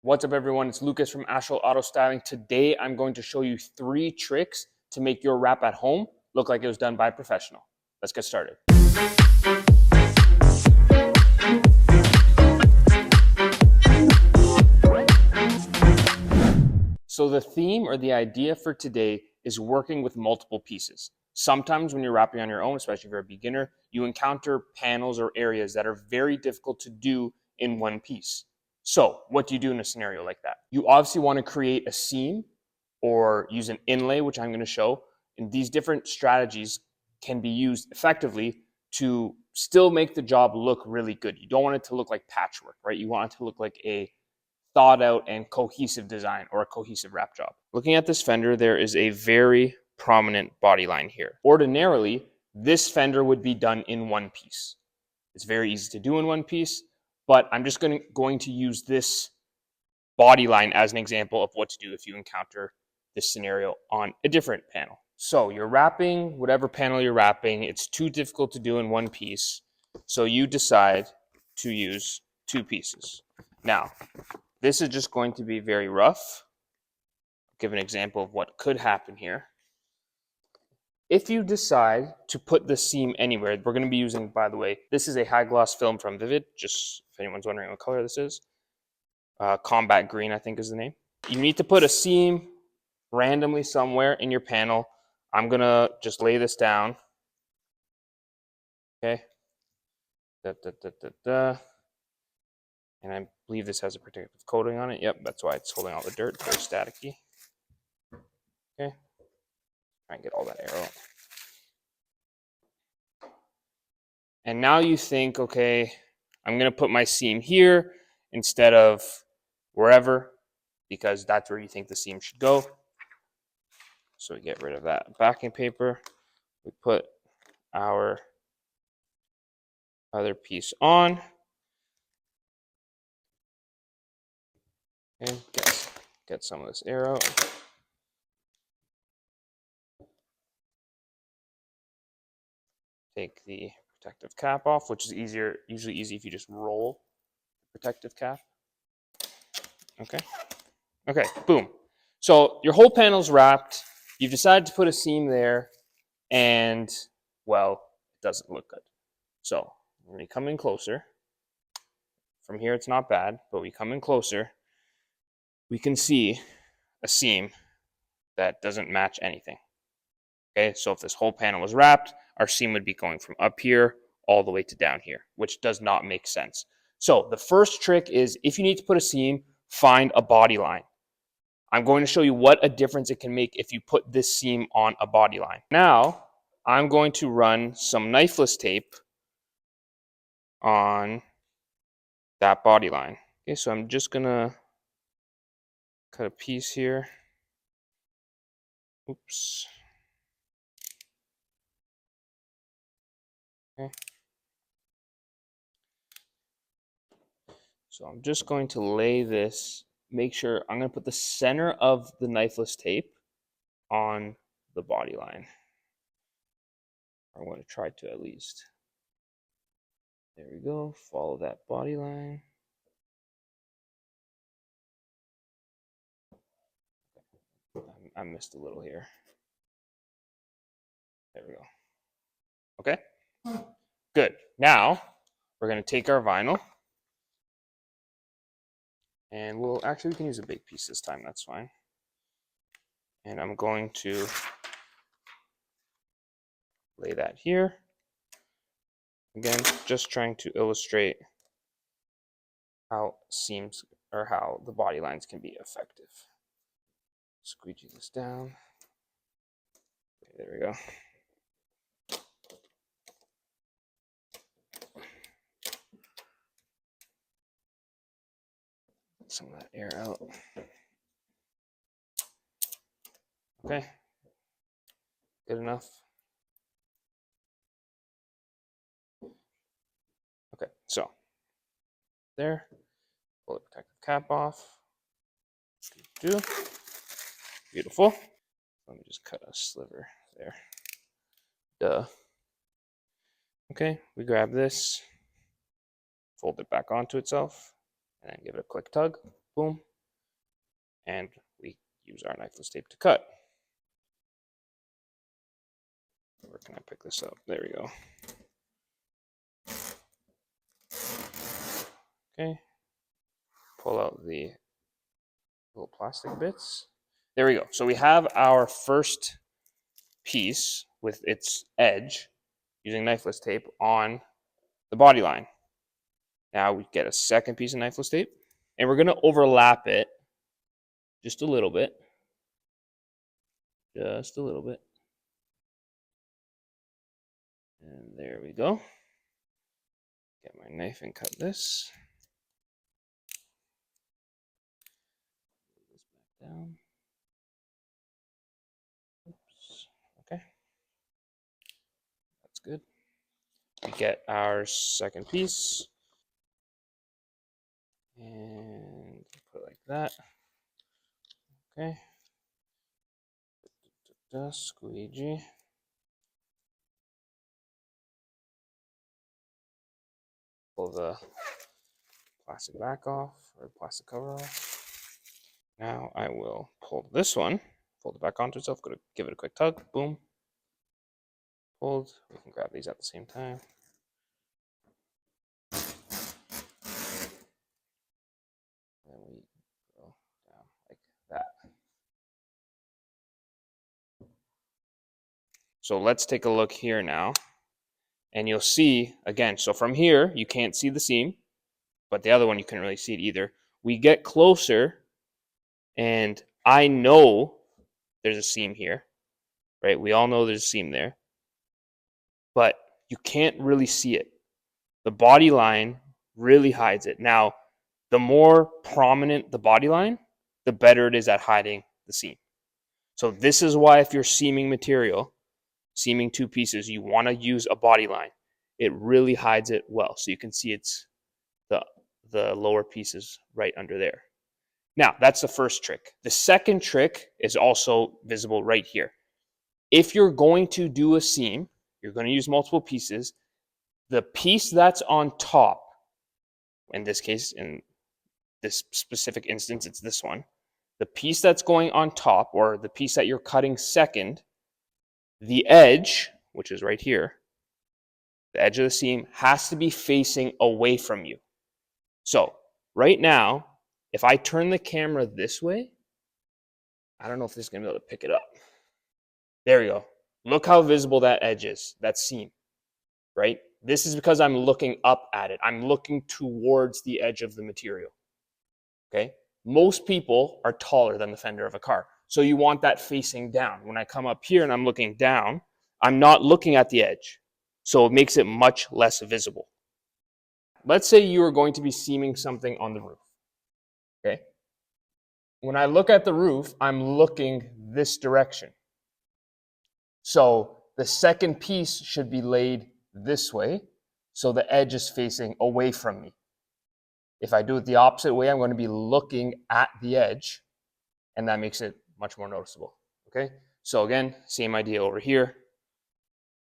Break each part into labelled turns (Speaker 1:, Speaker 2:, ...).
Speaker 1: What's up everyone, it's Lucas from Astral Auto Styling. Today I'm going to show you 3 tricks to make your wrap at home look like it was done by a professional. Let's get started. So the theme or the idea for today is working with multiple pieces. Sometimes when you're wrapping on your own, especially if you're a beginner, you encounter panels or areas that are very difficult to do in one piece. So what do you do in a scenario like that? You obviously want to create a seam or use an inlay, which I'm going to show. And these different strategies can be used effectively to still make the job look really good. You don't want it to look like patchwork, right? You want it to look like a thought out and cohesive design or a cohesive wrap job. Looking at this fender, there is a very prominent body line here. Ordinarily, this fender would be done in one piece. It's very easy to do in one piece, but I'm just going to use this body line as an example of what to do if you encounter this scenario on a different panel. So you're wrapping whatever panel you're wrapping. It's too difficult to do in one piece. So you decide to use 2 pieces. Now, this is just going to be very rough. I'll give an example of what could happen here. If you decide to put the seam anywhere, we're going to be using, by the way, this is a high gloss film from Vivid, just if anyone's wondering what color this is. Combat Green, I think is the name. You need to put a seam randomly somewhere in your panel. I'm going to just lay this down. Okay. And I believe this has a protective coating on it. Yep, that's why it's holding all the dirt. Very staticky. Okay. Try and get all that air out. And now you think, okay, I'm going to put my seam here instead of wherever, because that's where you think the seam should go. So we get rid of that backing paper. We put our other piece on. And get some of this air out. Take the protective cap off, which is usually easy if you just roll the protective cap. Okay, boom. So your whole panel's wrapped. You've decided to put a seam there, and, well, it doesn't look good. So when we come in closer, from here it's not bad, but we come in closer, we can see a seam that doesn't match anything. Okay, so if this whole panel was wrapped, our seam would be going from up here all the way to down here, which does not make sense. So the first trick is, if you need to put a seam, find a body line. I'm going to show you what a difference it can make if you put this seam on a body line. Now, I'm going to run some knifeless tape on that body line. Okay, so I'm just gonna cut a piece here. Oops. Okay. So I'm just going to lay this, make sure, I'm going to put the center of the knifeless tape on the body line. I'm going to try to at least. There we go. Follow that body line. I missed a little here. There we go. Okay. Good. Now we're going to take our vinyl, and we can use a big piece this time. That's fine. And I'm going to lay that here. Again, just trying to illustrate how seams or how the body lines can be effective. Squeegee this down. There we go. Some of that air out. Okay. Good enough. Okay, so there. Pull the protective cap off. Beautiful. Let me just cut a sliver there. Duh. Okay, we grab this, fold it back onto itself, and then give it a quick tug. Boom. and we use our knifeless tape to cut. Where can I pick this up? There we go. Okay. Pull out the little plastic bits. There we go. So we have our first piece with its edge using knifeless tape on the body line. Now we get a second piece of knifeless tape, and we're going to overlap it just a little bit. Just a little bit. And there we go. Get my knife and cut this. Move this back down. Oops. Okay. That's good. We get our second piece. And put it like that. Okay. Squeegee. Pull the plastic back off, or plastic cover off. Now I will pull this one, fold it back onto itself, go to give it a quick tug, boom. Pulled. We can grab these at the same time. And we go down like that. So let's take a look here now. And you'll see, again, so from here, you can't see the seam, but the other one, you couldn't really see it either. We get closer, and I know there's a seam here, right? We all know there's a seam there, but you can't really see it. The body line really hides it. Now, the more prominent the body line, the better it is at hiding the seam. So this is why if you're seaming material, seaming two pieces, you want to use a body line. It really hides it well. So you can see it's the lower pieces right under there. Now, that's the first trick. The second trick is also visible right here. If you're going to do a seam, you're going to use multiple pieces. The piece that's on top, in this case, in this specific instance, it's this one. The piece that's going on top, or the piece that you're cutting second, the edge, which is right here, the edge of the seam has to be facing away from you. So right now, if I turn the camera this way, I don't know if this is going to be able to pick it up. There we go. Look how visible that edge is, that seam, right? This is because I'm looking up at it. I'm looking towards the edge of the material, okay? Most people are taller than the fender of a car. So you want that facing down. When I come up here and I'm looking down, I'm not looking at the edge. So it makes it much less visible. Let's say you are going to be seaming something on the roof, okay? When I look at the roof, I'm looking this direction. So the second piece should be laid this way, so the edge is facing away from me. If I do it the opposite way, I'm going to be looking at the edge, and that makes it much more noticeable, okay? So again, same idea over here.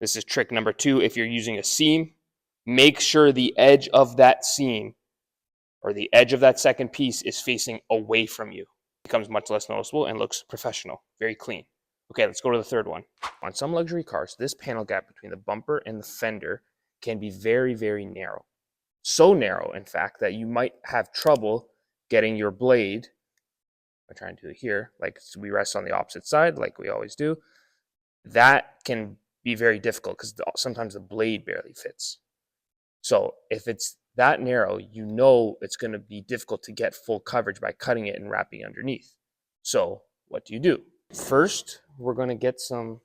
Speaker 1: This is trick number 2. If you're using a seam, make sure the edge of that seam or the edge of that second piece is facing away from you. It becomes much less noticeable and looks professional, very clean. Okay, let's go to the third one. On some luxury cars, this panel gap between the bumper and the fender can be very, very narrow. So narrow, in fact, that you might have trouble getting your blade, I'm trying to do it here, like we rest on the opposite side, like we always do. That can be very difficult because sometimes the blade barely fits. So if it's that narrow, you know it's going to be difficult to get full coverage by cutting it and wrapping underneath. So what do? First, we're going to get some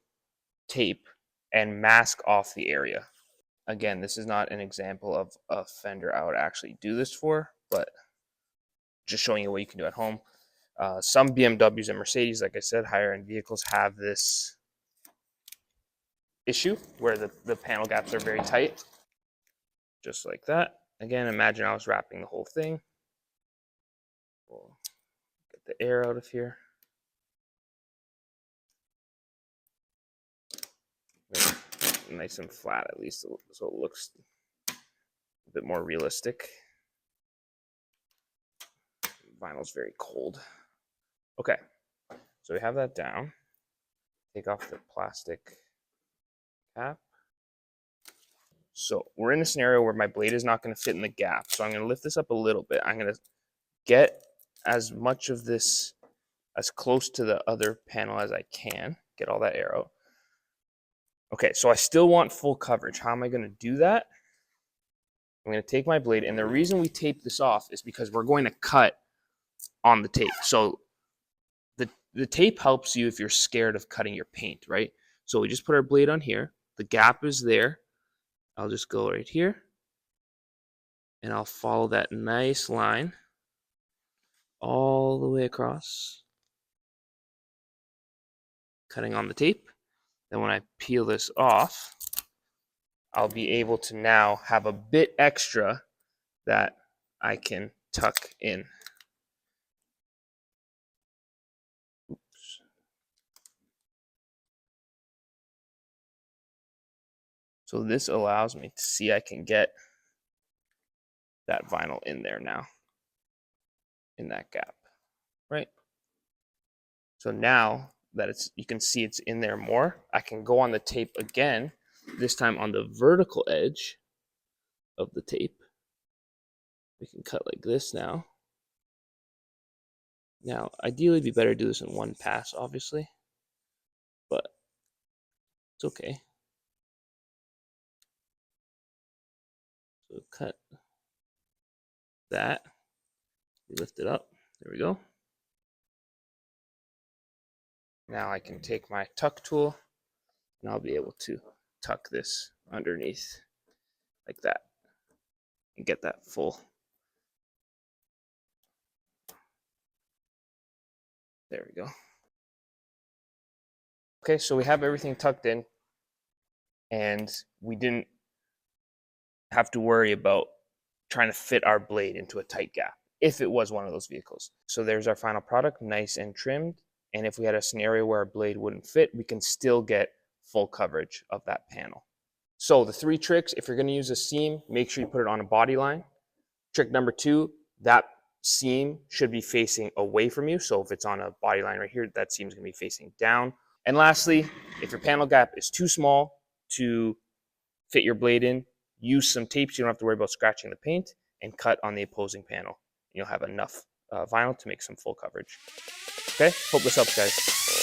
Speaker 1: tape and mask off the area. Again, this is not an example of a fender I would actually do this for, but just showing you what you can do at home. Some BMWs and Mercedes, like I said, higher end vehicles have this issue where the panel gaps are very tight, just like that. Again, imagine I was wrapping the whole thing. We'll get the air out of here. Nice and flat, at least, so it looks a bit more realistic. Vinyl's very cold. Okay, so we have that down. Take off the plastic cap. So we're in a scenario where my blade is not going to fit in the gap. So I'm going to lift this up a little bit. I'm going to get as much of this as close to the other panel as I can. Get all that air out. Okay, so I still want full coverage. How am I going to do that? I'm going to take my blade, and the reason we tape this off is because we're going to cut on the tape. So the tape helps you if you're scared of cutting your paint, right? So we just put our blade on here. The gap is there. I'll just go right here, and I'll follow that nice line all the way across, cutting on the tape. Then when I peel this off, I'll be able to now have a bit extra that I can tuck in. Oops. So this allows me to see I can get that vinyl in there now, in that gap, right? So now that you can see it's in there more, I can go on the tape again, this time on the vertical edge of the tape. We can cut like this now. Now, ideally, it'd be better to do this in one pass, obviously, but it's okay. So cut that. We lift it up. There we go. Now I can take my tuck tool, and I'll be able to tuck this underneath like that and get that full. There we go. Okay, so we have everything tucked in, and we didn't have to worry about trying to fit our blade into a tight gap if it was one of those vehicles. So there's our final product, nice and trimmed. And if we had a scenario where our blade wouldn't fit, we can still get full coverage of that panel. So the 3 tricks: if you're going to use a seam, make sure you put it on a body line. Trick number 2, that seam should be facing away from you. So if it's on a body line right here, that seam is going to be facing down. And lastly, if your panel gap is too small to fit your blade in, use some tape so you don't have to worry about scratching the paint, and cut on the opposing panel. You'll have enough vinyl to make some full coverage. Okay, hope this helps, guys.